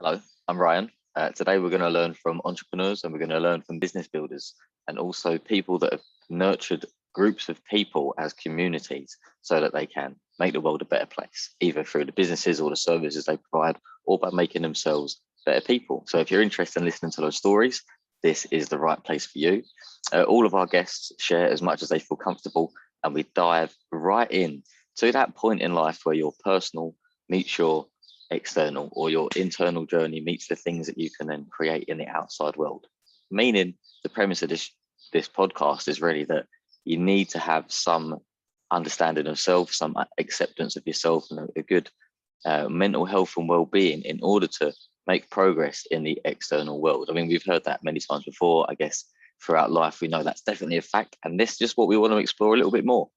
Hello, I'm Ryan. Today we're going to learn from entrepreneurs and we're going to learn from business builders and also people that have nurtured groups of people as communities so that they can make the world a better place, either through the businesses or the services they provide or by making themselves better people. So if you're interested in listening to those stories, this is the right place for you. All of our guests share as much as they feel comfortable and we dive right in to that point in life where your personal meets your external or your internal journey meets the things that you can then create in the outside world. Meaning the premise of this podcast is really that you need to have some understanding of self, some acceptance of yourself and a good mental health and well-being in order to make progress in the external world. I mean, we've heard that many times before. I guess throughout life, we know that's definitely a fact. And this is just what we want to explore a little bit more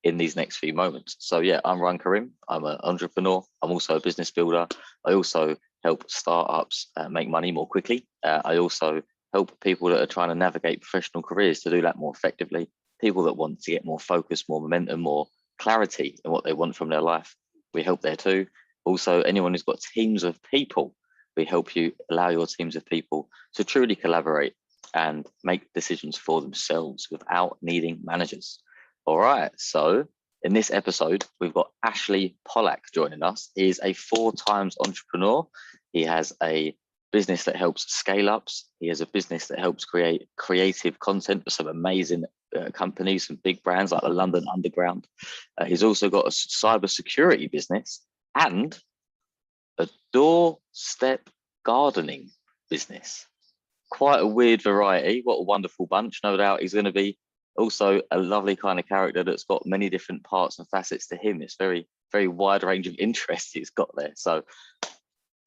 in these next few moments. So yeah, I'm Ryan Karim. I'm an entrepreneur. I'm also a business builder. I also help startups make money more quickly. I also help people that are trying to navigate professional careers to do that more effectively. People that want to get more focus, more momentum, more clarity in what they want from their life. We help there too. Also, anyone who's got teams of people, we help you allow your teams of people to truly collaborate and make decisions for themselves without needing managers. All right, so in this episode, we've got Ashley Pollak joining us. He's a 4-time entrepreneur. He has a business that helps scale ups. He has a business that helps create creative content for some amazing companies, some big brands like the London Underground. He's also got a cybersecurity business and a doorstep gardening business. Quite a weird variety. What a wonderful bunch. No doubt he's going to be also a lovely kind of character that's got many different parts and facets to him. It's very, very wide range of interests he's got there. So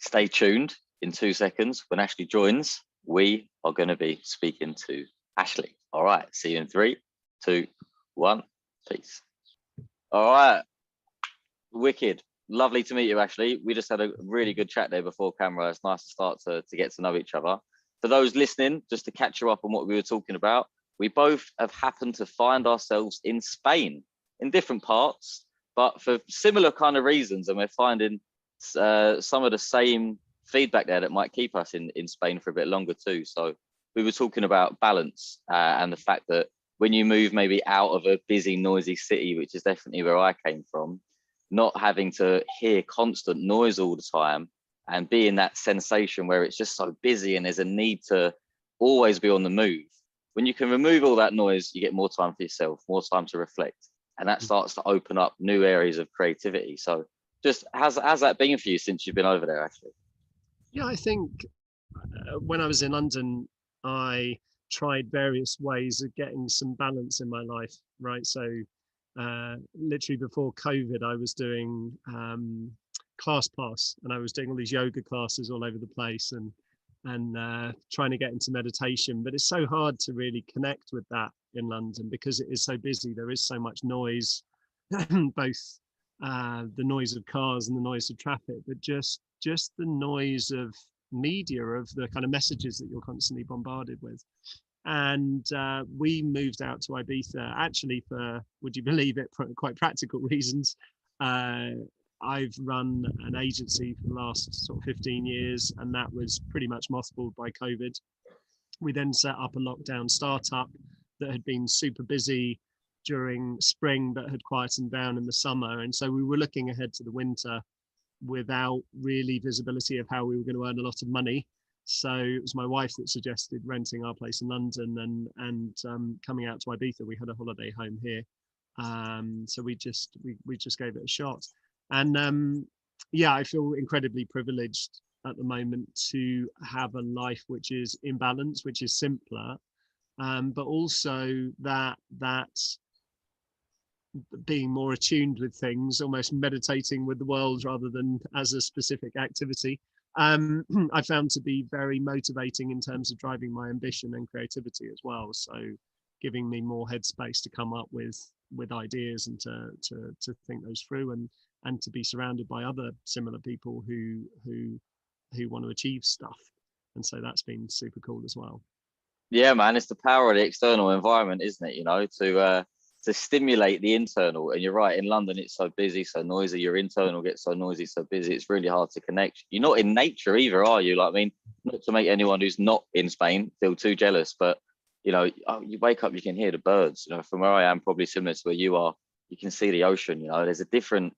stay tuned. In 2 seconds, when Ashley joins, we are going to be speaking to Ashley. All right, see you in 3, 2, 1, peace. All right, wicked. Lovely to meet you, Ashley. We just had a really good chat there before camera. It's nice to start to get to know each other. For those listening, just to catch you up on what we were talking about, we both have happened to find ourselves in Spain in different parts, but for similar kind of reasons. And we're finding some of the same feedback there that might keep us in Spain for a bit longer too. So we were talking about balance and the fact that when you move maybe out of a busy, noisy city, which is definitely where I came from, not having to hear constant noise all the time and be in that sensation where it's just so busy and there's a need to always be on the move. When you can remove all that noise, you get more time for yourself, more time to reflect. And that starts to open up new areas of creativity. So just how's that been for you since you've been over there, actually? Yeah, I think when I was in London, I tried various ways of getting some balance in my life, right? So literally before COVID, I was doing ClassPass and I was doing all these yoga classes all over the place and trying to get into meditation. But it's so hard to really connect with that in London because it is so busy. There is so much noise, both the noise of cars and the noise of traffic, but just the noise of media, of the kind of messages that you're constantly bombarded with. And we moved out to Ibiza actually for, would you believe it, for quite practical reasons. I've run an agency for the last sort of 15 years, and that was pretty much mothballed by COVID. We then set up a lockdown startup that had been super busy during spring, but had quietened down in the summer. And so we were looking ahead to the winter without really visibility of how we were going to earn a lot of money. So it was my wife that suggested renting our place in London and coming out to Ibiza. We had a holiday home here. So we just gave it a shot. And yeah, I feel incredibly privileged at the moment to have a life which is in balance, which is simpler, but also that being more attuned with things, almost meditating with the world rather than as a specific activity, I found to be very motivating in terms of driving my ambition and creativity as well. So giving me more headspace to come up with ideas and to think those through and to be surrounded by other similar people who want to achieve stuff. And so that's been super cool as well. Yeah, man, it's the power of the external environment, isn't it? You know, to to stimulate the internal. And you're right, in London it's so busy, so noisy, your internal gets so noisy, so busy, it's really hard to connect. You're not in nature either, are you? Like, I mean, not to make anyone who's not in Spain feel too jealous, but you know, you wake up, you can hear the birds. You know, from where I am, probably similar to where you are, you can see the ocean. You know, there's a different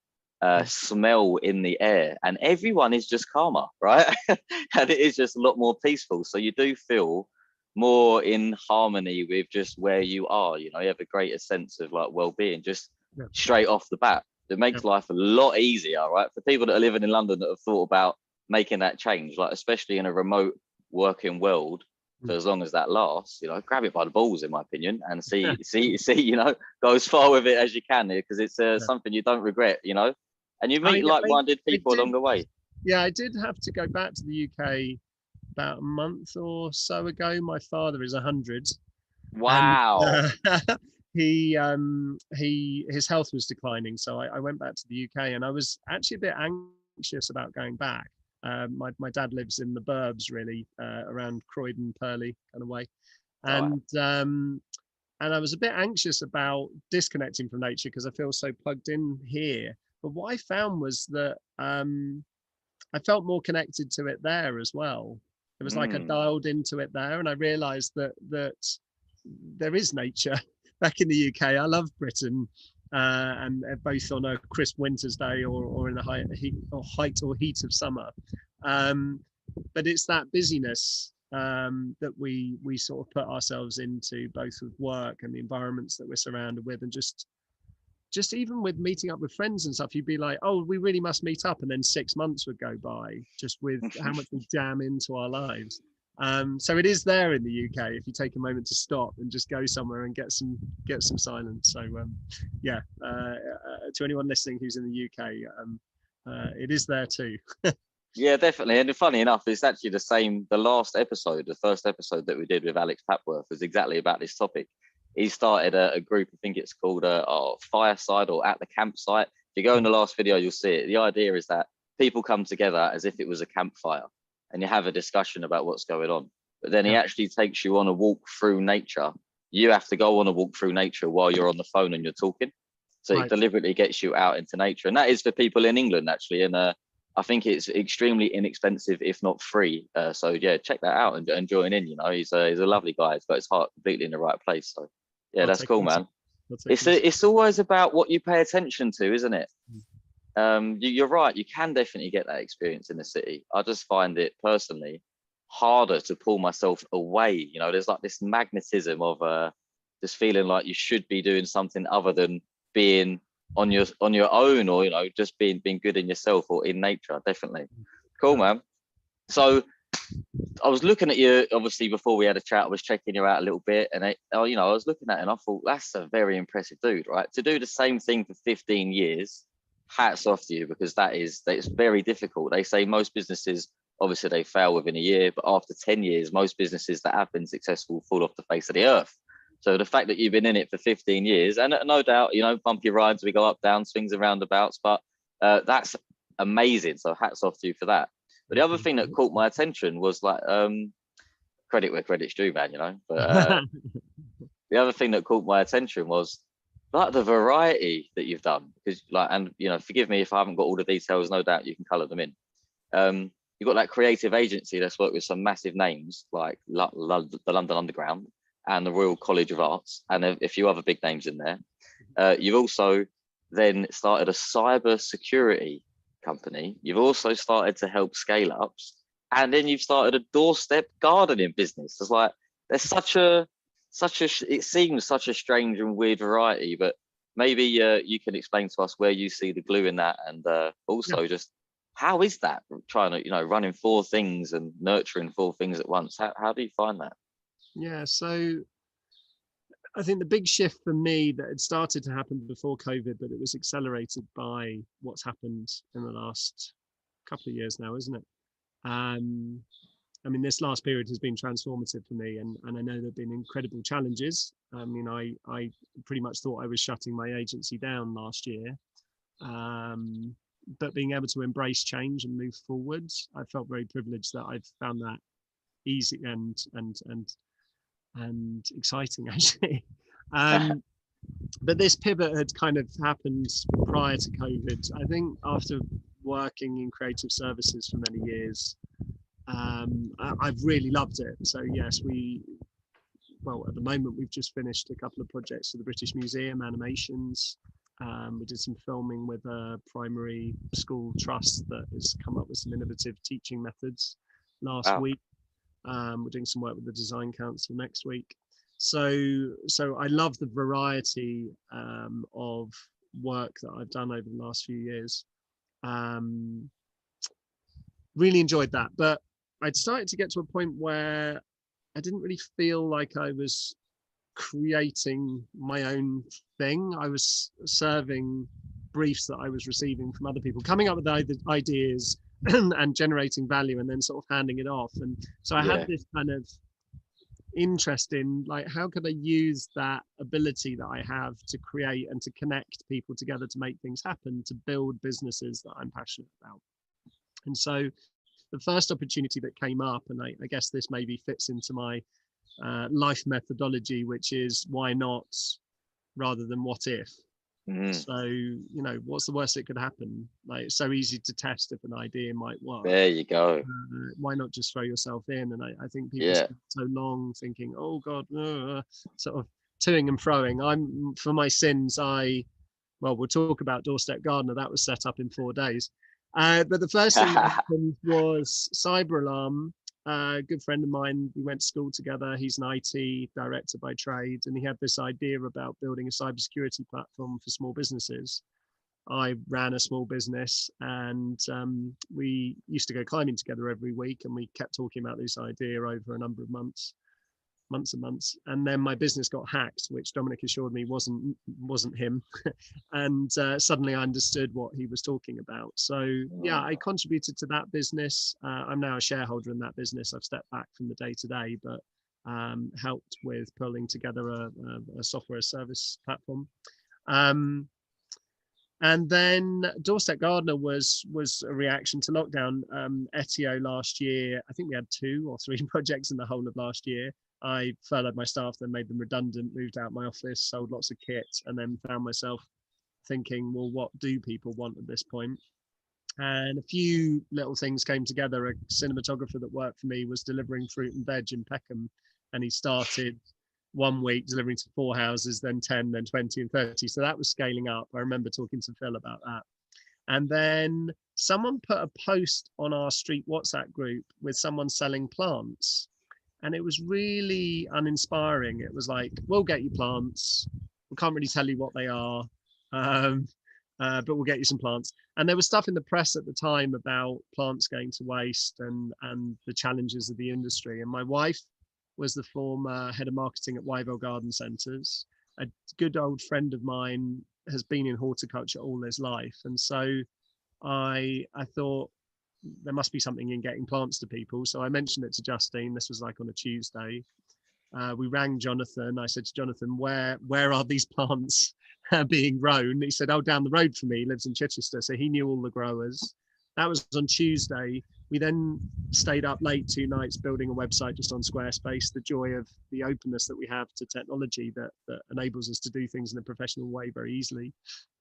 smell in the air, and everyone is just calmer, right? And it is just a lot more peaceful. So you do feel more in harmony with just where you are. You know, you have a greater sense of like well-being just straight off the bat. It makes life a lot easier, right? For people that are living in London that have thought about making that change, like especially in a remote working world, for as long as that lasts, you know, grab it by the balls, in my opinion, and see, you know, go as far with it as you can, because it's something you don't regret, you know, and you meet like-minded people along the way. Yeah, I did have to go back to the UK about a month or so ago. My father is 100. Wow. And his health was declining, so I went back to the UK, and I was actually a bit anxious about going back. My dad lives in the burbs, really, around Croydon, Purley kind of way, and I was a bit anxious about disconnecting from nature because I feel so plugged in here. But what I found was that I felt more connected to it there as well. It was like I dialed into it there, and I realised that there is nature back in the UK. I love Britain, and both on a crisp winter's day or in the height or heat of summer. But it's that busyness that we sort of put ourselves into, both with work and the environments that we're surrounded with, and just even with meeting up with friends and stuff, you'd be like, oh, we really must meet up, and then 6 months would go by just with how much we jam into our lives. So it is there in the UK if you take a moment to stop and just go somewhere and get some silence. So to anyone listening who's in the UK, it is there too. Yeah, definitely. And funny enough, it's actually the same. The first episode that we did with Alex Papworth was exactly about this topic. He started a group, I think it's called Fireside or At the Campsite. If you go in the last video, you'll see it. The idea is that people come together as if it was a campfire, and you have a discussion about what's going on. But then he actually takes you on a walk through nature. You have to go on a walk through nature while you're on the phone and you're talking. So it deliberately gets you out into nature. And that is for people in England, actually. And I think it's extremely inexpensive, if not free. So yeah, check that out and join in. You know, he's a lovely guy. He's got his heart completely in the right place. So yeah, that's cool, man. It's always about what you pay attention to, isn't it? You're right. You can definitely get that experience in the city. I just find it personally harder to pull myself away. You know, there's like this magnetism of just feeling like you should be doing something other than being on your own, or you know, just being good in yourself or in nature. Definitely cool, man. So I was looking at you, obviously, before we had a chat. I was checking you out a little bit, and I was looking at it and I thought, that's a very impressive dude, right? To do the same thing for 15 years, hats off to you, because it's very difficult. They say most businesses, obviously, they fail within a year, but after 10 years, most businesses that have been successful fall off the face of the earth. So the fact that you've been in it for 15 years, and no doubt, you know, bumpy rides, we go up, down, swings and roundabouts, but that's amazing. So hats off to you for that. But the other thing that caught my attention was like, credit where credit's due, man, you know. But the other thing that caught my attention was like the variety that you've done, because like, and you know, forgive me if I haven't got all the details, no doubt you can color them in. You've got that creative agency that's worked with some massive names like the London Underground and the Royal College of Arts, and a few other big names in there. You've also then started a cybersecurity company. You've also started to help scale ups, and then you've started a doorstep gardening business. It's like there's it seems such a strange and weird variety, but maybe you can explain to us where you see the glue in that, and also just how is that trying to, you know, running 4 things and nurturing 4 things at once? How do you find that? Yeah, so I think the big shift for me that had started to happen before COVID, but it was accelerated by what's happened in the last couple of years now, isn't it? I mean, this last period has been transformative for me, and I know there have been incredible challenges. I mean, I pretty much thought I was shutting my agency down last year, but being able to embrace change and move forward, I felt very privileged that I've found that easy and exciting, actually. but this pivot had kind of happened prior to COVID. I think after working in creative services for many years, I've really loved it. So yes, well, at the moment we've just finished a couple of projects for the British Museum, animations. We did some filming with a primary school trust that has come up with some innovative teaching methods last Wow. week. We're doing some work with the Design Council next week. So I love the variety of work that I've done over the last few years. Really enjoyed that, but I'd started to get to a point where I didn't really feel like I was creating my own thing. I was serving briefs that I was receiving from other people, coming up with ideas and generating value, and then sort of handing it off. And so I had Yeah. this kind of interest in, like, how could I use that ability that I have to create and to connect people together to make things happen, to build businesses that I'm passionate about. And so the first opportunity that came up, and I guess this maybe fits into my life methodology, which is why not rather than what if. Mm. So, what's the worst that could happen? Like, it's so easy to test if an idea might work. There you go. Why not just throw yourself in? And I think people Yeah. spend so long thinking, oh God, sort of toing and froing. For my sins, well, we'll talk about Doorstep Gardener. That was set up in 4 days. But the first thing that happened was cyber alarm. A good friend of mine, we went to school together. He's an IT director by trade, and he had this idea about building a cybersecurity platform for small businesses. I ran a small business, and we used to go climbing together every week, and we kept talking about this idea over a number of months and months. And then my business got hacked, which Dominic assured me wasn't him. And suddenly I understood what he was talking about. So yeah, I contributed to that business. I'm now a shareholder in that business. I've stepped back from the day to day, but helped with pulling together a software service platform. And then Doorstep Gardener was a reaction to lockdown. Etio last year, I think we had 2 or 3 projects in the whole of last year. I furloughed my staff, then made them redundant, moved out my office, sold lots of kit, and then found myself thinking, well, what do people want at this point? And a few little things came together. A cinematographer that worked for me was delivering fruit and veg in Peckham, and he started 1 week delivering to 4 houses, then 10, then 20 and 30. So that was scaling up. I remember talking to Phil about that. And then someone put a post on our street WhatsApp group with someone selling plants. And it was really uninspiring. It was like, we'll get you plants. We can't really tell you what they are, but we'll get you some plants. And there was stuff in the press at the time about plants going to waste and the challenges of the industry. And my wife was the former head of marketing at Wyville Garden Centres. A good old friend of mine has been in horticulture all his life. And so I thought, there must be something in getting plants to people. So I mentioned it to Justine. This was like on a Tuesday. We rang Jonathan. I said to Jonathan, where are these plants being grown? He said, oh, down the road from me. He lives in Chichester. So he knew all the growers. That was on Tuesday. We then stayed up late 2 nights building a website just on Squarespace. The joy of the openness that we have to technology that enables us to do things in a professional way very easily.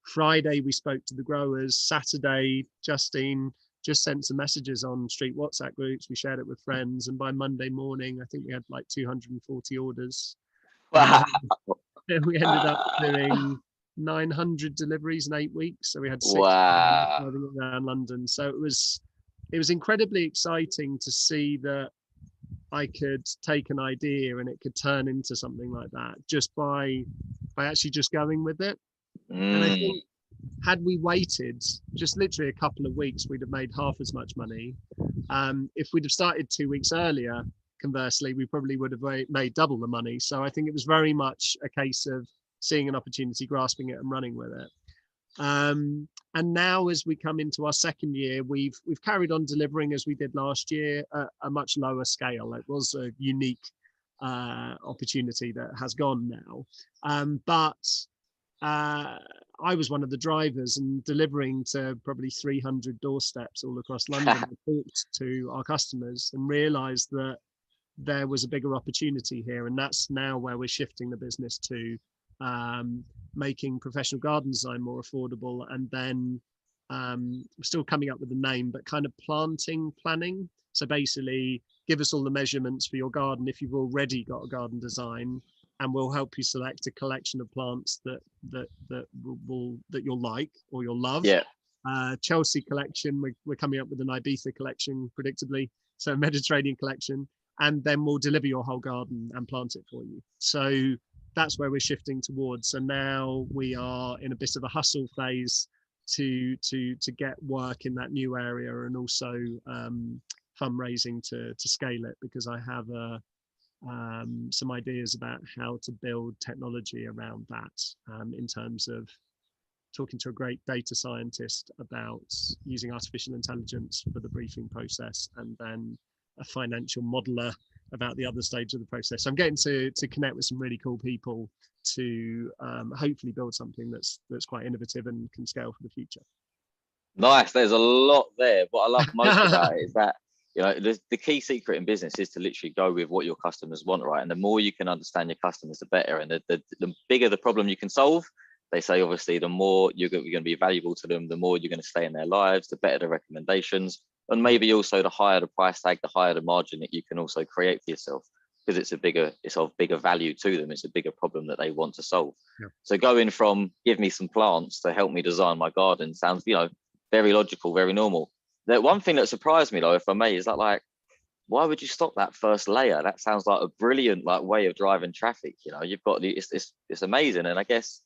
Friday, we spoke to the growers. Saturday, Justine just sent some messages on street WhatsApp groups. We shared it with friends. And by Monday morning, I think we had like 240 orders. Wow. We ended up doing 900 deliveries in 8 weeks. So we had 6 Wow. driving around London. So it was incredibly exciting to see that I could take an idea and it could turn into something like that just by actually just going with it. And I think had we waited just literally a couple of weeks, we'd have made half as much money. If we'd have started 2 weeks earlier, conversely, we probably would have made double the money. So I think it was very much a case of seeing an opportunity, grasping it and running with it. And now as we come into our second year, we've carried on delivering as we did last year at a much lower scale. It was a unique opportunity that has gone now. But I was one of the drivers and delivering to probably 300 doorsteps all across London. I talked to our customers and realized that there was a bigger opportunity here. And that's now where we're shifting the business to. making professional garden design more affordable, and then we're still coming up with a name, but kind of planting planning. So basically, give us all the measurements for your garden if you've already got a garden design, and we'll help you select a collection of plants that you'll like or you'll love. Yeah. Chelsea collection, we're coming up with an Ibiza collection, predictably, so a Mediterranean collection, and then we'll deliver your whole garden and plant it for you. So that's where we're shifting towards. So now we are in a bit of a hustle phase to get work in that new area, and also fundraising to scale it, because I have some ideas about how to build technology around that, in terms of talking to a great data scientist about using artificial intelligence for the briefing process, and then a financial modeler about the other stage of the process. So I'm getting to connect with some really cool people to hopefully build something that's quite innovative and can scale for the future. Nice. There's a lot there. What I love most about it is that, you know, the key secret in business is to literally go with what your customers want, right? And the more you can understand your customers, the better. And the bigger the problem you can solve, they say, obviously, the more you're going to be valuable to them, the more you're going to stay in their lives, the better the recommendations, and maybe also the higher the price tag, the higher the margin that you can also create for yourself, because it's of bigger value to them. It's a bigger problem that they want to solve. Yeah. So going from give me some plants to help me design my garden sounds, you know, very logical, very normal. The one thing that surprised me, though, if I may, is that, like, why would you stop that first layer? That sounds like a brilliant, like, way of driving traffic. You know, you've got it's amazing. And I guess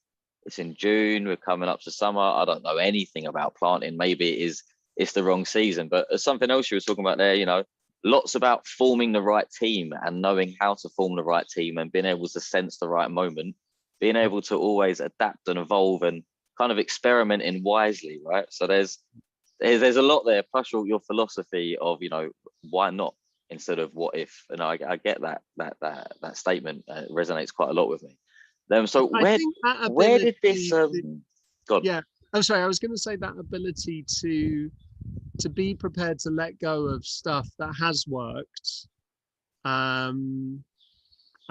it's in June, we're coming up to summer. I don't know anything about planting. Maybe it's the wrong season, but there's something else you were talking about there, you know, lots about forming the right team and knowing how to form the right team and being able to sense the right moment, being able to always adapt and evolve and kind of experimenting wisely, right? So there's a lot there, plus your philosophy of, you know, why not instead of what if. And I get that statement. It resonates quite a lot with me. So where did this yeah, I'm sorry, I was going to say that ability to be prepared to let go of stuff that has worked. I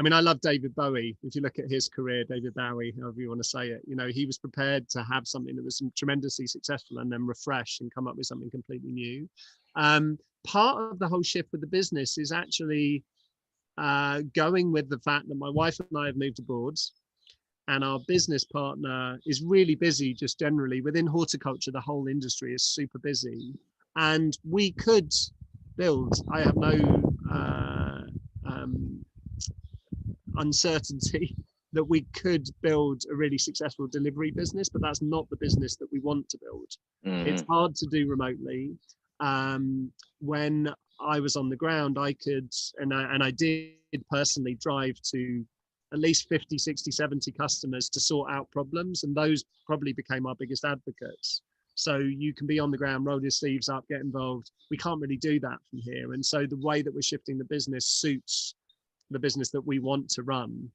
mean, I love David Bowie. If you look at his career, David Bowie, however you want to say it, you know, he was prepared to have something that was tremendously successful and then refresh and come up with something completely new. Part of the whole shift with the business is actually going with the fact that my wife and I have moved abroad, and our business partner is really busy. Just generally within horticulture, the whole industry is super busy, and we could build. I have no uncertainty that we could build a really successful delivery business, but that's not the business that we want to build. It's hard to do remotely. When I was on the ground, I could, and I did personally drive to at least 50, 60, 70 customers to sort out problems. And those probably became our biggest advocates. So you can be on the ground, roll your sleeves up, get involved. We can't really do that from here. And so the way that we're shifting the business suits the business that we want to run.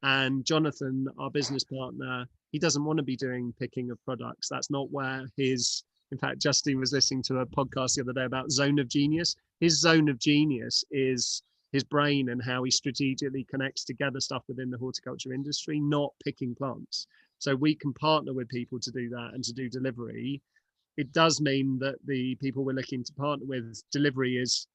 And Jonathan, our business partner, he doesn't want to be doing picking of products. That's not where in fact, Justine was listening to a podcast the other day about zone of genius. His zone of genius is his brain and how he strategically connects together stuff within the horticulture industry, not picking plants. So we can partner with people to do that and to do delivery. It does mean that the people we're looking to partner with, delivery is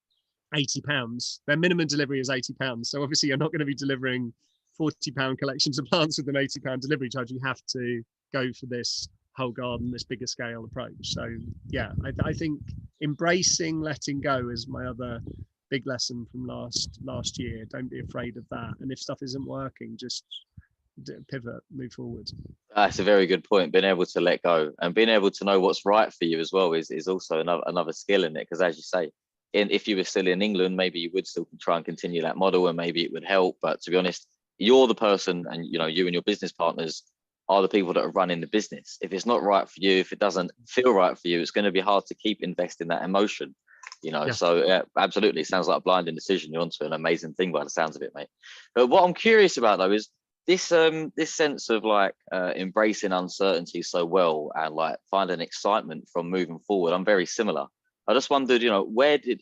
£80. Their minimum delivery is £80. So obviously you're not going to be delivering £40 collections of plants with an £80 delivery charge. You have to go for this whole garden, this bigger scale approach. So yeah, I think embracing letting go is my other big lesson from last year. Don't be afraid of that. And if stuff isn't working, just pivot, move forward. That's a very good point. Being able to let go and being able to know what's right for you as well is also another skill in it. Because as you say, if you were still in England, maybe you would still try and continue that model and maybe it would help. But to be honest, you're the person, and you know, you and your business partners are the people that are running the business. If it's not right for you, if it doesn't feel right for you, it's going to be hard to keep investing that emotion, you know. Yeah. So yeah, absolutely, it sounds like a blinding decision. You're onto an amazing thing by the sounds of it, mate. But what I'm curious about though is this sense of like embracing uncertainty so well and like finding excitement from moving forward. I'm very similar. I just wondered, you know,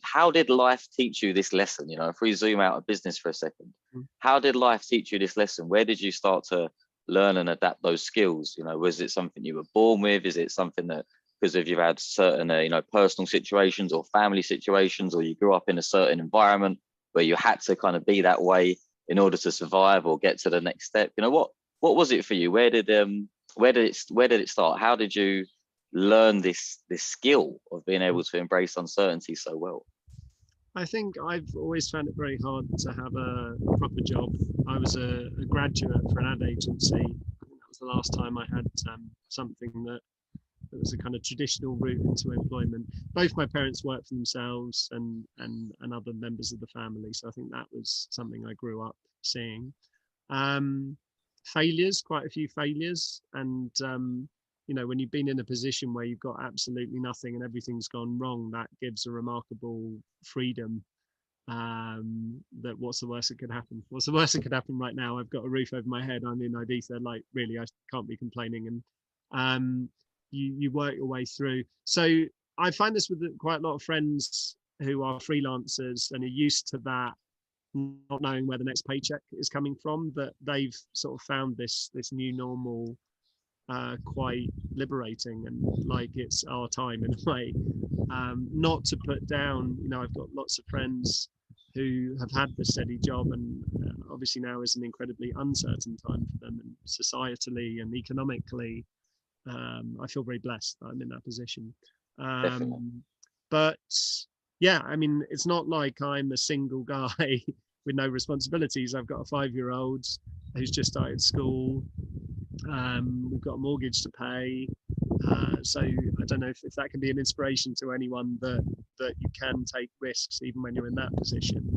how did life teach you this lesson? You know, if we zoom out of business for a second, how did life teach you this lesson? Where did you start to learn and adapt those skills? You know, was it something you were born with? Is it something that because if you've had certain, you know, personal situations or family situations, or you grew up in a certain environment where you had to kind of be that way in order to survive or get to the next step? You know, what was it for you? Where did it start? How did you learn this skill of being able to embrace uncertainty so well? I think I've always found it very hard to have a proper job. I was a graduate for an ad agency. I think that was the last time I had something that was a kind of traditional route into employment. Both my parents worked for themselves and other members of the family. So I think that was something I grew up seeing. Failures, quite a few failures. And, you know, when you've been in a position where you've got absolutely nothing and everything's gone wrong, that gives a remarkable freedom. That what's the worst that could happen? What's the worst that could happen right now? I've got a roof over my head. I'm in Ibiza. Like, really, I can't be complaining. And you work your way through. So I find this with quite a lot of friends who are freelancers and are used to that, not knowing where the next paycheck is coming from, that they've sort of found this new normal quite liberating, and like it's our time in a way. Not to put down, you know, I've got lots of friends who have had the steady job, and obviously now is an incredibly uncertain time for them, and societally and economically. I feel very blessed that I'm in that position. Definitely. But yeah, I mean, it's not like I'm a single guy with no responsibilities. I've got a 5-year-old who's just started school. We've got a mortgage to pay. So I don't know if that can be an inspiration to anyone that you can take risks even when you're in that position.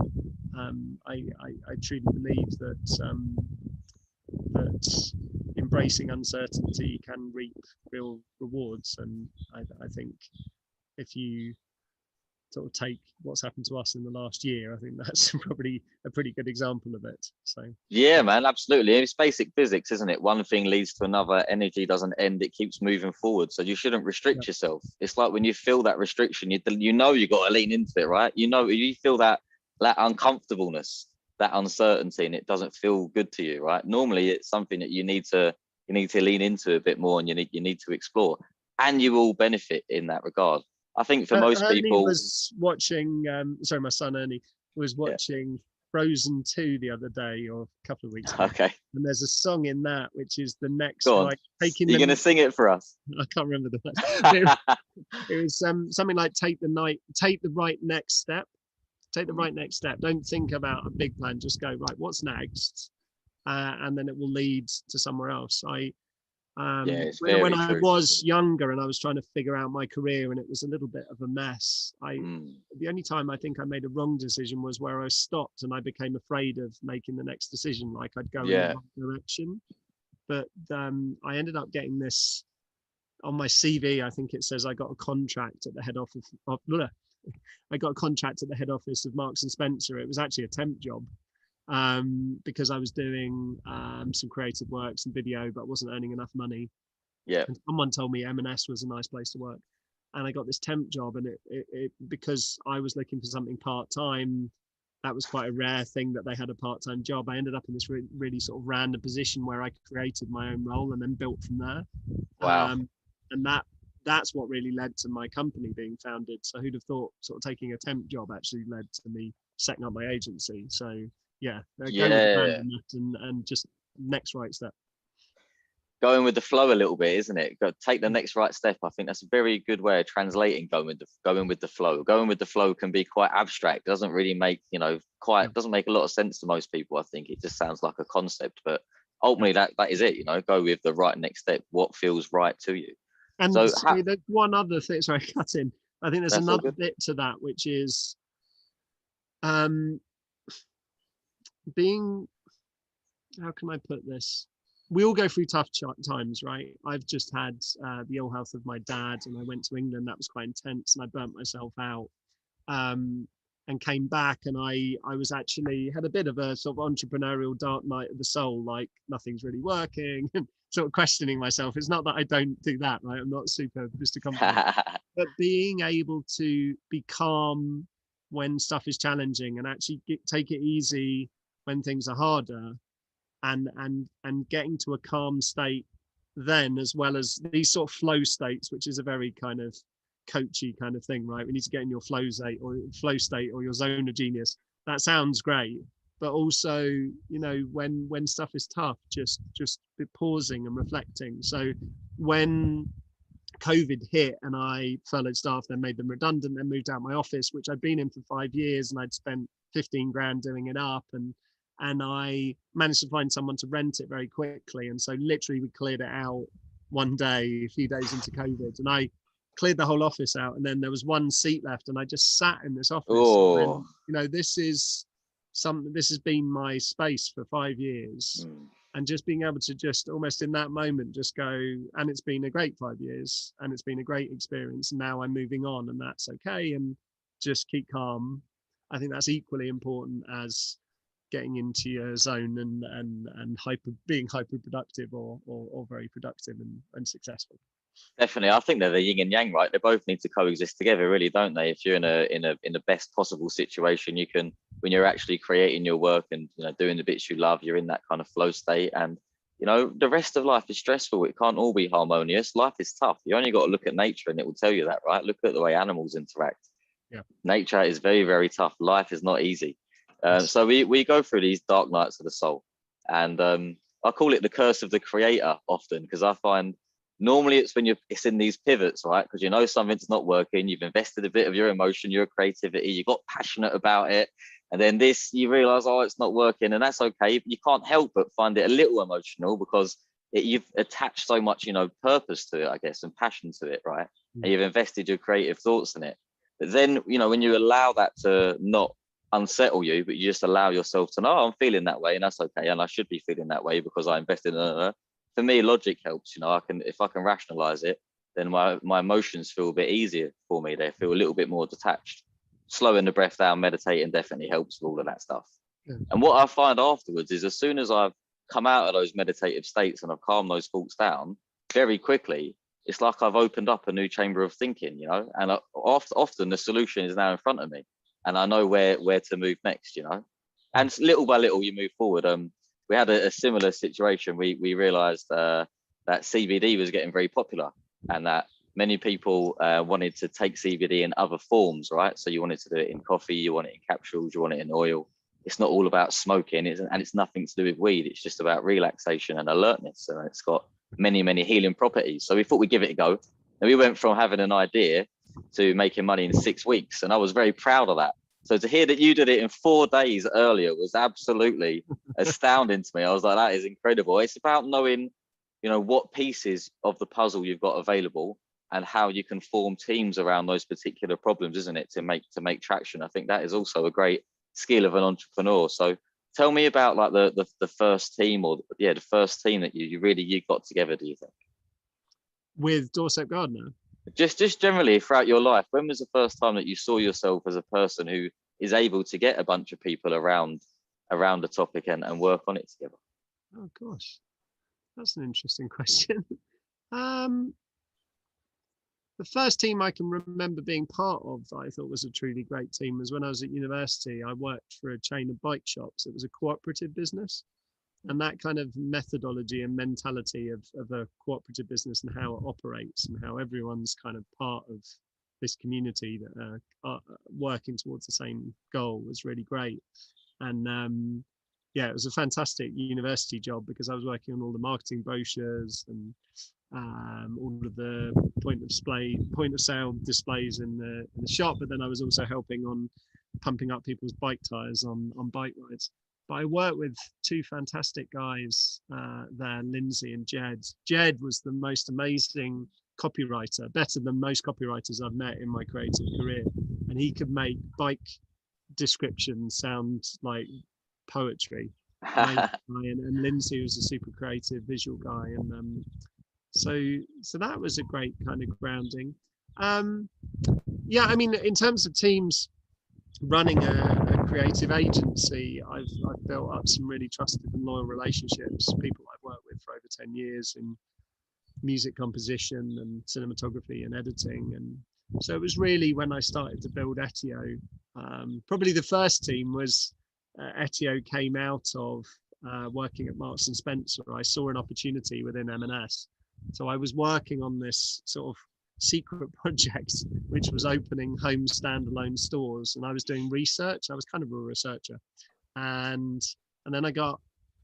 I truly believe that embracing uncertainty can reap real rewards. And I think if you sort of take what's happened to us in the last year, I think that's probably a pretty good example of it. So Yeah, man, absolutely. It's basic physics, isn't it? One thing leads to another. Energy doesn't end; it keeps moving forward. So you shouldn't yeah. restrict yourself. It's like when you feel that restriction, you know you got to lean into it, right? You know, you feel that uncomfortableness, that uncertainty, and it doesn't feel good to you, right? Normally, it's something that you need to lean into a bit more, and you need to explore, and you will benefit in that regard. I think for most Ernie people, was watching, sorry, my son Ernie was yeah. watching Frozen 2 the other day or a couple of weeks ago. Okay, And there's a song in that which is the next go on. right, taking You're gonna sing it for us. I can't remember the words. It was something like take the right next step. Take the right next step. Don't think about a big plan. Just go, right, what's next? And then it will lead to somewhere else. Yeah, it's When very I true. was younger and I was trying to figure out my career and it was a little bit of a mess, Mm. the only time I think I made a wrong decision was where I stopped and I became afraid of making the next decision, like I'd go in the Yeah. wrong direction. But I ended up getting this on my CV. I think it says I got a contract at the head office I got a contract at the head office of Marks and Spencer. It was actually a temp job, because I was doing some creative work, some video, but wasn't earning enough money. Yeah. And someone told me M&S was a nice place to work, and I got this temp job. And it because I was looking for something part time, that was quite a rare thing that they had a part time job. I ended up in this really sort of random position where I created my own role and then built from there. Wow. And that's what really led to my company being founded. So who'd have thought sort of taking a temp job actually led to me setting up my agency. So yeah, go with the Yeah. and just next right step. Going with the flow a little bit, isn't it? Go take the next right step. I think that's a very good way of translating going with the flow. Going with the flow can be quite abstract. It doesn't really make, doesn't make a lot of sense to most people. I think it just sounds like a concept, but ultimately that is it, go with the right next step, what feels right to you. And So there's one other thing, sorry, cut in. I think there's another bit to that, which is being, how can I put this? We all go through tough times, right? I've just had the ill health of my dad, and I went to England. That was quite intense, and I burnt myself out, and came back. And I was actually had a bit of a sort of entrepreneurial dark night of the soul, like nothing's really working, and sort of questioning myself. It's not that I don't do that, right? I'm not super Mr. Confident, but being able to be calm when stuff is challenging and actually take it easy when things are harder. and getting to a calm state then, as well as these sort of flow states, which is a very kind of coachy kind of thing, right? We need to get in your flow state or your zone of genius. That sounds great, but also, you know, when stuff is tough, just pausing and reflecting. So when COVID hit and I furloughed staff, then made them redundant, then moved out my office, which I'd been in for 5 years, and I'd spent 15 grand doing it up, and I managed to find someone to rent it very quickly. And so literally we cleared it out one day, a few days into COVID, and I cleared the whole office out, and then there was one seat left, and I just sat in this office. And Oh, went, you know, this has been my space for 5 years. And just being able to just almost in that moment just go, and it's been a great 5 years, and it's been a great experience, and now I'm moving on, and that's okay, and just keep calm. I think that's equally important as getting into your zone and being hyper productive or very productive and successful. definitely. I think they're the yin and yang, right? They both need to coexist together, really, don't they? If you're in the best possible situation, you can, when you're actually creating your work and, you know, doing the bits you love, you're in that kind of flow state. And, you know, the rest of life is stressful. It can't all be harmonious. Life is tough. You only got to look at nature and it will tell you that, right? Look at the way animals interact. Yeah. Nature is very, very tough. Life is not easy. So we go through these dark nights of the soul, and I call it the curse of the creator often, because I find normally it's when it's in these pivots, right? Because you know something's not working, you've invested a bit of your emotion, your creativity, you got passionate about it, and then this, you realize, oh, it's not working, and that's okay. You can't help but find it a little emotional because you've attached so much, you know, purpose to it, I guess, and passion to it, right? And you've invested your creative thoughts in it. But then, you know, when you allow that to not unsettle you, but you just allow yourself to know, oh, I'm feeling that way, and that's okay, and I should be feeling that way because I invested in it. For me, logic helps. You know, if I can rationalize it, then my emotions feel a bit easier for me. They feel a little bit more detached. Slowing the breath down, meditating definitely helps with all of that stuff. Yeah. And what I find afterwards is, as soon as I've come out of those meditative states and I've calmed those thoughts down, very quickly, it's like I've opened up a new chamber of thinking, you know, and often the solution is now in front of me, and I know where to move next, you know. And little by little, you move forward. We had a similar situation. We realized that CBD was getting very popular, and that many people wanted to take CBD in other forms, right? So you wanted to do it in coffee, you want it in capsules, you want it in oil. It's not all about smoking, and it's nothing to do with weed. It's just about relaxation and alertness, and it's got many healing properties. So we thought we'd give it a go, and we went from having an idea to making money in 6 weeks, and I was very proud of that. So to hear that you did it in 4 days earlier was absolutely astounding to me. I was like, that is incredible. It's about knowing, you know, what pieces of the puzzle you've got available and how you can form teams around those particular problems, isn't it, to make traction. I think that is also a great skill of an entrepreneur. So tell me about like the first team, or the first team that you got together, do you think? With Doorstep Gardener? Just generally throughout your life, when was the first time that you saw yourself as a person who is able to get a bunch of people around the topic and work on it together? Oh gosh, that's an interesting question. The first team I can remember being part of that I thought was a truly great team was when I was at university. I worked for a chain of bike shops. It was a cooperative business, and that kind of methodology and mentality of a cooperative business and how it operates and how everyone's kind of part of this community that are working towards the same goal was really great. And yeah, it was a fantastic university job because I was working on all the marketing brochures and all of the point of sale displays in the shop, but then I was also helping on pumping up people's bike tires on bike rides. But I worked with 2 fantastic guys there, Lindsay and Jed. Jed was the most amazing copywriter, better than most copywriters I've met in my creative career, and he could make bike descriptions sound like poetry. And Lindsay was a super creative visual guy, and so that was a great kind of grounding. Yeah, I mean, in terms of teams, running a creative agency, I've built up some really trusted and loyal relationships, people I've worked with for over 10 years in music composition and cinematography and editing. And so it was really when I started to build Etio, probably the first team was Etio came out of working at Marks and Spencer, I saw an opportunity within M&S. So I was working on this sort of secret project, which was opening home standalone stores, and I was doing research. I was kind of a researcher, and then I got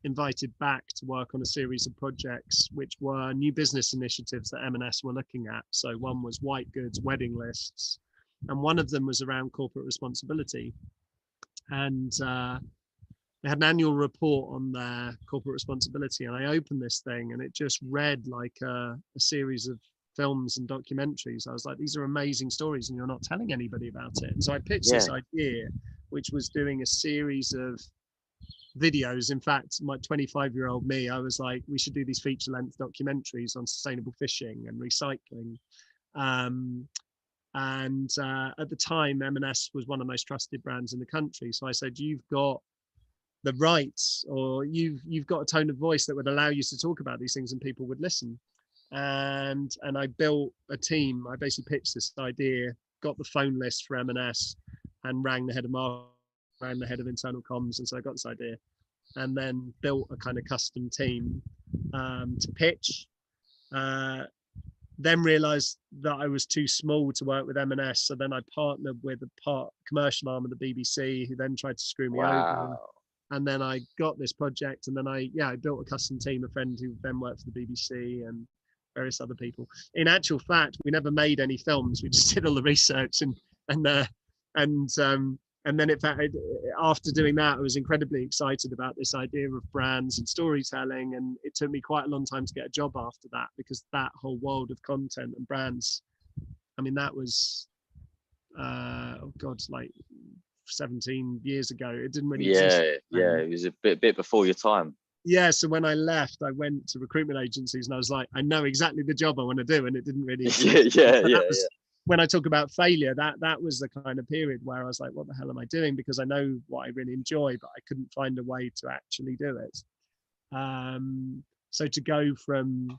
invited back to work on a series of projects which were new business initiatives that M&S were looking at. So one was white goods wedding lists, and one of them was around corporate responsibility. And they had an annual report on their corporate responsibility, and I opened this thing and it just read like a series of films and documentaries. I was like, these are amazing stories and you're not telling anybody about it. And so I pitched this idea, which was doing a series of videos. In fact, my 25-year-old me, I was like, we should do these feature-length documentaries on sustainable fishing and recycling. At the time, M&S was one of the most trusted brands in the country. So I said, you've got the rights, or you've got a tone of voice that would allow you to talk about these things and people would listen. And I built a team. I basically pitched this idea, got the phone list for M&S, and rang the head of marketing, rang the head of internal comms. And so I got this idea, and then built a kind of custom team to pitch. Then realized that I was too small to work with M&S. So then I partnered with a commercial arm of the BBC, who then tried to screw me over. And then I got this project, and then I built a custom team, a friend who then worked for the BBC and various other people. In actual fact, we never made any films. We just did all the research and then in fact, after doing that, I was incredibly excited about this idea of brands and storytelling. And it took me quite a long time to get a job after that, because that whole world of content and brands, I mean, that was, like 17 years ago. It didn't really exist. It was a bit before your time. Yeah, so when I left, I went to recruitment agencies and I was like, I know exactly the job I want to do, and it didn't really exist. When I talk about failure, that was the kind of period where I was like, what the hell am I doing? Because I know what I really enjoy, but I couldn't find a way to actually do it. So to go from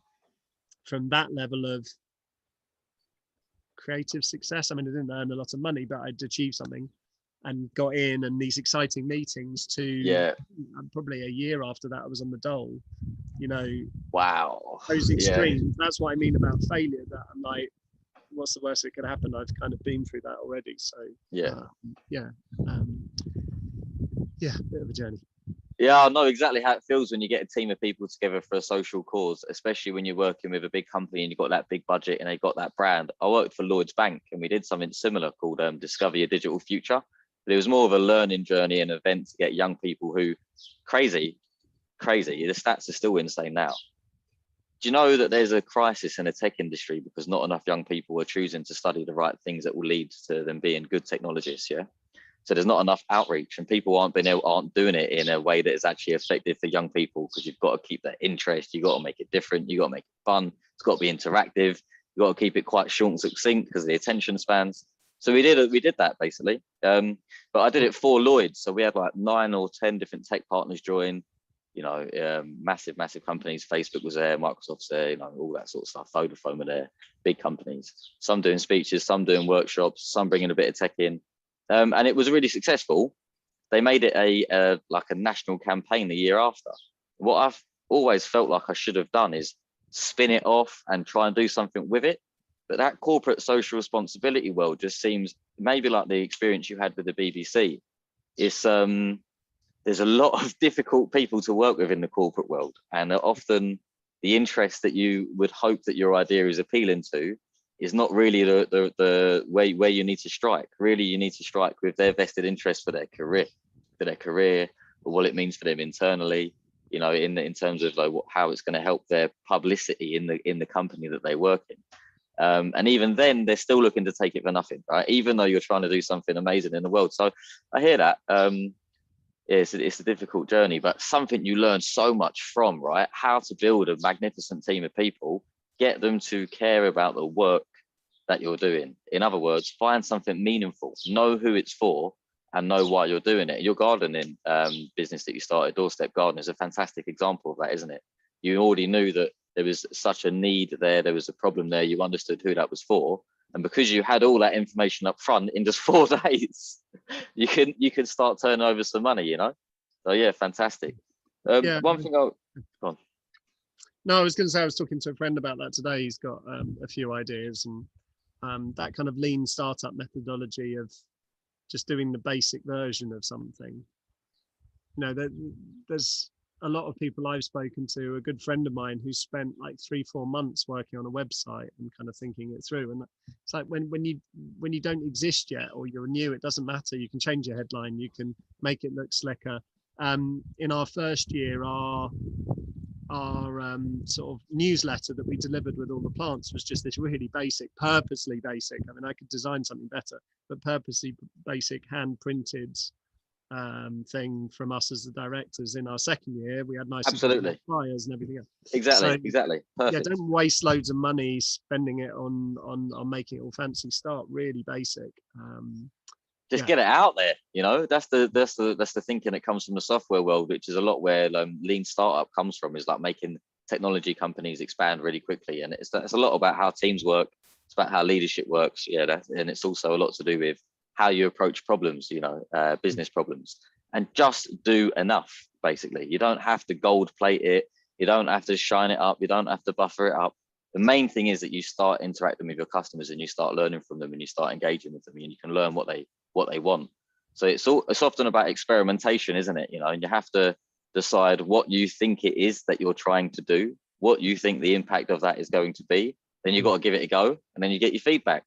that level of creative success, I mean, I didn't earn a lot of money, but I'd achieved something and got in, and these exciting meetings to probably a year after that, I was on the dole, Wow. Those extremes. That's what I mean about failure, that I'm like, what's the worst that could happen? I've kind of been through that already. So bit of a journey. Yeah, I know exactly how it feels when you get a team of people together for a social cause, especially when you're working with a big company and you've got that big budget and they've got that brand. I worked for Lloyds Bank, and we did something similar called Discover Your Digital Future. But it was more of a learning journey, an event to get young people who, crazy, the stats are still insane now. Do you know that there's a crisis in the tech industry because not enough young people are choosing to study the right things that will lead to them being good technologists? Yeah. So there's not enough outreach, and people aren't doing it in a way that is actually effective for young people, because you've got to keep that interest. You've got to make it different. You've got to make it fun. It's got to be interactive. You've got to keep it quite short and succinct because of the attention spans. So we did that basically. But I did it for Lloyds. So we had like 9 or 10 different tech partners join, massive companies. Facebook was there, Microsoft's there, all that sort of stuff. Vodafone were there, big companies. Some doing speeches, some doing workshops, some bringing a bit of tech in. And it was really successful. They made it a national campaign the year after. What I've always felt like I should have done is spin it off and try and do something with it. But that corporate social responsibility world just seems maybe like the experience you had with the BBC. It's there's a lot of difficult people to work with in the corporate world, and often the interest that you would hope that your idea is appealing to is not really the way where you need to strike. Really, you need to strike with their vested interest for their career, or what it means for them internally. In terms of how it's going to help their publicity in the company that they work in. And even then, they're still looking to take it for nothing, right? Even though you're trying to do something amazing in the world. So I hear that. It's a difficult journey, but something you learn so much from, right? How to build a magnificent team of people, get them to care about the work that you're doing. In other words, find something meaningful, know who it's for, and know why you're doing it. Your gardening business that you started, Doorstep Garden, is a fantastic example of that, isn't it? You already knew that there was such a need there was a problem there, you understood who that was for, and because you had all that information up front, in just 4 days you can start turning over some money. So yeah, fantastic. Yeah. One thing I'll go on. No, I was going to say, I was talking to a friend about that today. He's got a few ideas, and that kind of lean startup methodology of just doing the basic version of something. There's a lot of people I've spoken to. A good friend of mine who spent like 3-4 months working on a website and kind of thinking it through. And it's like when you don't exist yet, or you're new, it doesn't matter. You can change your headline, you can make it look slicker. In our first year, our sort of newsletter that we delivered with all the plants was just this really basic, purposely basic. I mean, I could design something better, but purposely basic, hand printed thing from us as the directors. In our second year, we had nice Absolutely flyers and everything else. exactly perfect. Yeah, don't waste loads of money spending it on making it all fancy. Start really basic. Just get it out there, that's the thinking that comes from the software world, which is a lot where lean startup comes from, is like making technology companies expand really quickly. And it's a lot about how teams work, it's about how leadership works, and it's also a lot to do with how you approach problems, business problems, and just do enough. Basically, you don't have to gold plate it, you don't have to shine it up, you don't have to buffer it up. The main thing is that you start interacting with your customers and you start learning from them and you start engaging with them, and you can learn what they want. So it's often about experimentation, isn't it? And you have to decide what you think it is that you're trying to do, what you think the impact of that is going to be. Then you've got to give it a go, and then you get your feedback.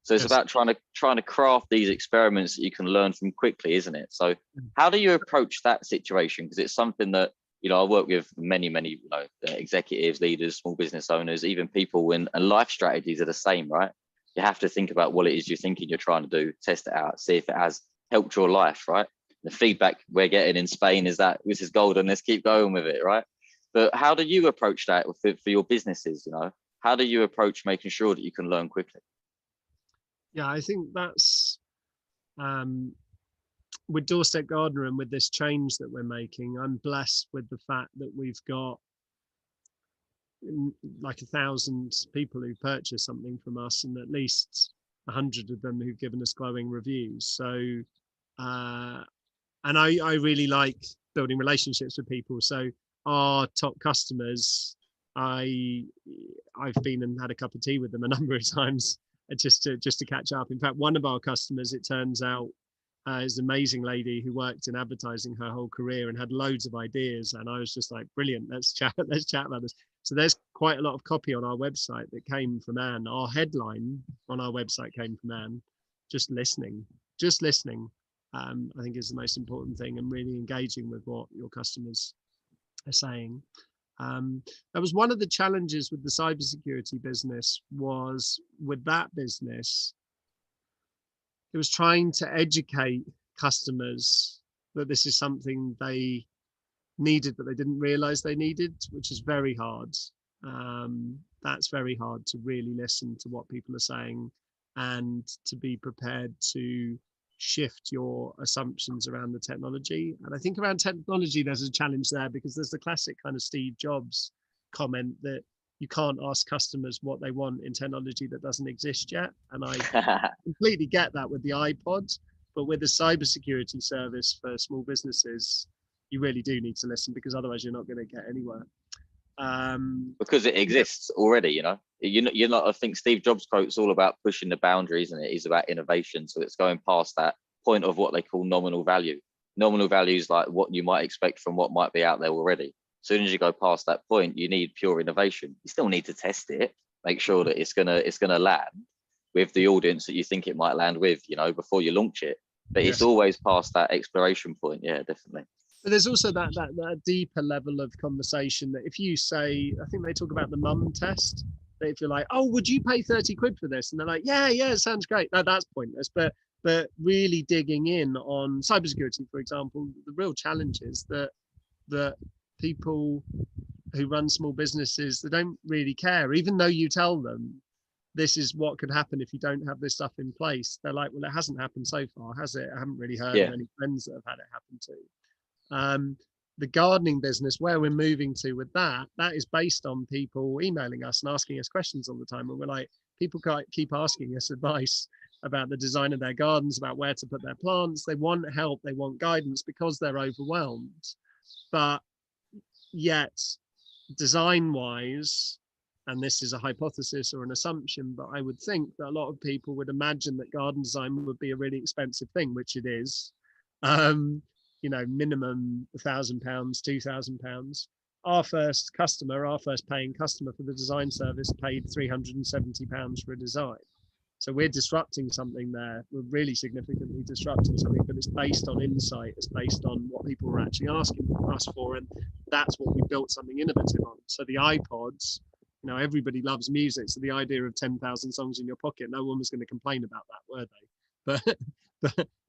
So it's about trying to craft these experiments that you can learn from quickly, isn't it? So how do you approach that situation? Because it's something that, I work with many executives, leaders, small business owners, even people and life strategies are the same, right? You have to think about what it is you're thinking you're trying to do, test it out, see if it has helped your life, right? The feedback we're getting in Spain is that this is golden, let's keep going with it, right? But how do you approach that for your businesses? How do you approach making sure that you can learn quickly? Yeah, I think that's with Doorstep Gardener and with this change that we're making, I'm blessed with the fact that we've got like 1,000 people who purchase something from us, and at least 100 of them who've given us glowing reviews. So, and I really like building relationships with people. So our top customers, I've been and had a cup of tea with them a number of times just to catch up. In fact, one of our customers, it turns out, is an amazing lady who worked in advertising her whole career and had loads of ideas. And I was just like, brilliant, let's chat about this. So there's quite a lot of copy on our website that came from Anne. Our headline on our website came from Anne. Just listening. I think is the most important thing, and really engaging with what your customers are saying. That was one of the challenges with the cybersecurity business. Was with that business, it was trying to educate customers that this is something they needed, but they didn't realize they needed, which is very hard. That's very hard, to really listen to what people are saying and to be prepared to shift your assumptions around the technology. And I think around technology, there's a challenge there, because there's the classic kind of Steve Jobs comment that you can't ask customers what they want in technology that doesn't exist yet. And I completely get that with the iPod, but with a cybersecurity service for small businesses, you really do need to listen, because otherwise you're not going to get anywhere. Because it exists already, you're not. I think Steve Jobs' quote's all about pushing the boundaries, and it is about innovation. So it's going past that point of what they call nominal value. Nominal value is like what you might expect from what might be out there already. As soon as you go past that point, you need pure innovation. You still need to test it, make sure that it's gonna land with the audience that you think it might land with, before you launch it. But Yes. It's always past that exploration point. Yeah, definitely. But there's also that deeper level of conversation that if you say, I think they talk about the mum test, that if you're like, oh, would you pay 30 quid for this? And they're like, yeah, it sounds great. No, that's pointless. But really digging in on cybersecurity, for example, the real challenge is that people who run small businesses, they don't really care, even though you tell them this is what could happen if you don't have this stuff in place. They're like, well, it hasn't happened so far, has it? I haven't really heard of any friends that have had it happen to. The gardening business, where we're moving to with that is based on people emailing us and asking us questions all the time. And we're like, people keep asking us advice about the design of their gardens, about where to put their plants. They want help, they want guidance, because they're overwhelmed. But yet design wise, and this is a hypothesis or an assumption, but I would think that a lot of people would imagine that garden design would be a really expensive thing, which it is. Minimum £1,000, £2,000. Our first paying customer for the design service paid £370 for a design. So we're disrupting something there. We're really significantly disrupting something, but it's based on insight. It's based on what people were actually asking us for, and that's what we built something innovative on. So the iPods, everybody loves music. So the idea of 10,000 songs in your pocket, no one was going to complain about that, were they?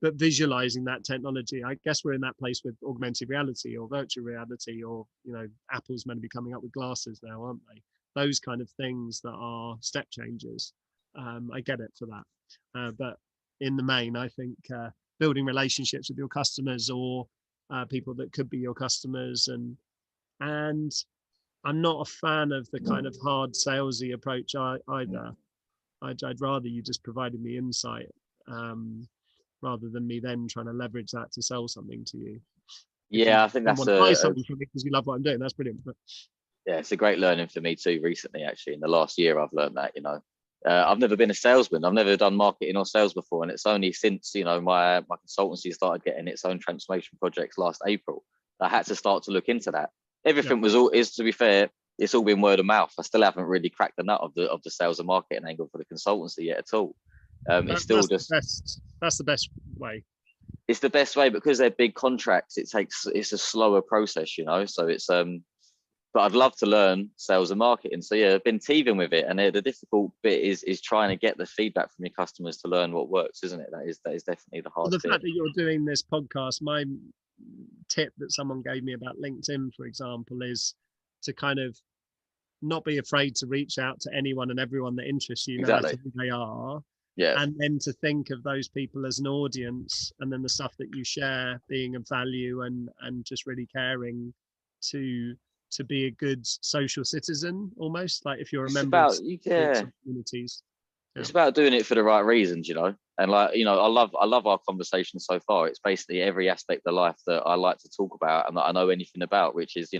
But visualizing that technology, I guess we're in that place with augmented reality or virtual reality, or Apple's meant to be coming up with glasses now, aren't they? Those kind of things that are step changes. I get it for that, but in the main, I think building relationships with your customers or people that could be your customers, and I'm not a fan of the kind of hard salesy approach either. I'd rather you just provided me insight rather than me then trying to leverage that to sell something to you. I think that's want to buy something from me because you love what I'm doing. That's brilliant. But yeah, it's a great learning for me too. Recently, actually, in the last year, I've learned that. I've never been a salesman. I've never done marketing or sales before, and it's only since my consultancy started getting its own transformation projects last April, I had to start to look into that. Everything to be fair, it's all been word of mouth. I still haven't really cracked the nut of the sales and marketing angle for the consultancy yet at all. It's still that's the best way. It's the best way because they're big contracts. It's a slower process, So it's but I'd love to learn sales and marketing. So yeah, I've been teething with it, and the difficult bit is trying to get the feedback from your customers to learn what works, isn't it? That is definitely the hard bit. The fact that you're doing this podcast, my tip that someone gave me about LinkedIn, for example, is to kind of not be afraid to reach out to anyone and everyone that interests you, no matter who they are. Yeah. And then to think of those people as an audience, and then the stuff that you share being of value and just really caring to be a good social citizen, almost like if you're a member of communities. It's about doing it for the right reasons, and I love our conversation so far. It's basically every aspect of life that I like to talk about and that I know anything about, which is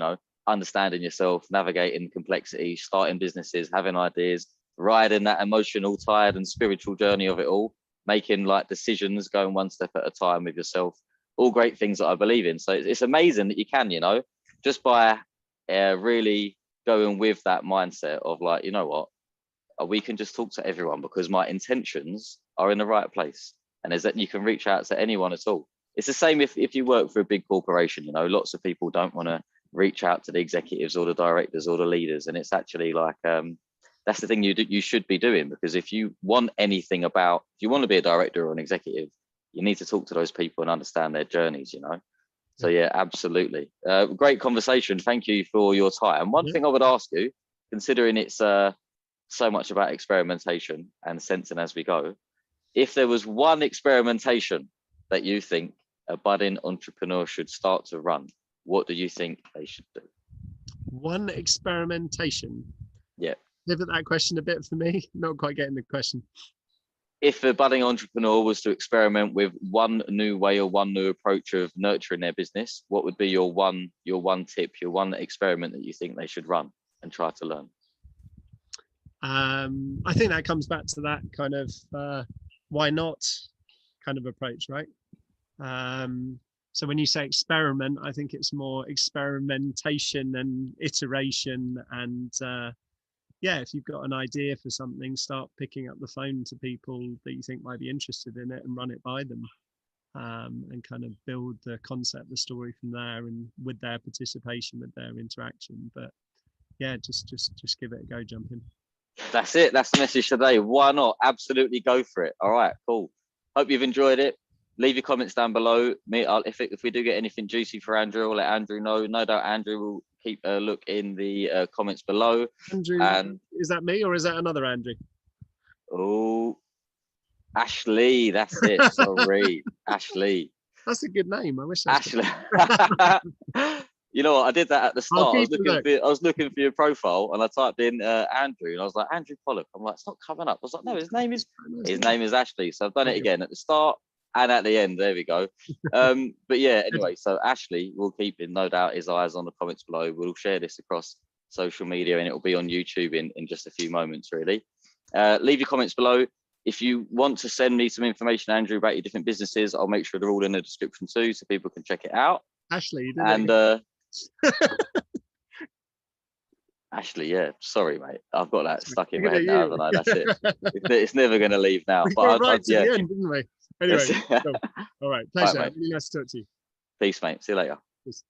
understanding yourself, navigating complexity, starting businesses, having ideas, riding that emotional, tired and spiritual journey of it all, making decisions, going one step at a time with yourself, all great things that I believe in. So it's amazing that you can, just by really going with that mindset of we can just talk to everyone because my intentions are in the right place, and is that you can reach out to anyone at all. It's the same if you work for a big corporation. Lots of people don't want to reach out to the executives or the directors or the leaders, and it's actually that's the thing you should be doing, because if you want to be a director or an executive, you need to talk to those people and understand their journeys. So yeah, absolutely. Great conversation. Thank you for your time. One thing I would ask you, considering it's so much about experimentation and sensing as we go, if there was one experimentation that you think a budding entrepreneur should start to run, what do you think they should do? One experimentation? Yeah. Pivot that question a bit for me. Not quite getting the question. If a budding entrepreneur was to experiment with one new way or one new approach of nurturing their business, what would be your one tip, your one experiment that you think they should run and try to learn? I think that comes back to that kind of why not kind of approach, right? So when you say experiment, I think it's more experimentation and iteration, and if you've got an idea for something, start picking up the phone to people that you think might be interested in it and run it by them, and kind of build the concept, the story from there, and with their participation, with their interaction. But yeah, just give it a go, jump in. That's it. That's the message today. Why not? Absolutely go for it. All right, cool. Hope you've enjoyed it. Leave your comments down below. If we do get anything juicy for Andrew, we'll let Andrew know. No doubt Andrew will keep a look in the comments below. Andrew, and is that me or is that another Andrew? Oh, Ashley, that's it. Sorry, Ashley. That's a good name. I wish that's Ashley. You know what? I did that at the start. I was looking for your profile and I typed in Andrew, and I was like, Andrew Pollak. I'm like, it's not coming up. I was like, no, his name is Ashley. So I've done it again at the start. And at the end, there we go. But yeah, anyway, so Ashley will keep in no doubt his eyes on the comments below. We'll share this across social media and it will be on YouTube in just a few moments, really. Leave your comments below. If you want to send me some information, Andrew, about your different businesses, I'll make sure they're all in the description too, so people can check it out. Ashley, you did and Ashley, yeah, sorry, mate. I've got that stuck in my head now, haven't I? That's it. It's never going to leave now. We But got right to yeah. the end, didn't we? Anyway, cool. All right, pleasure. Right, mate. Really nice to talk to you. Peace, mate. See you later. Peace.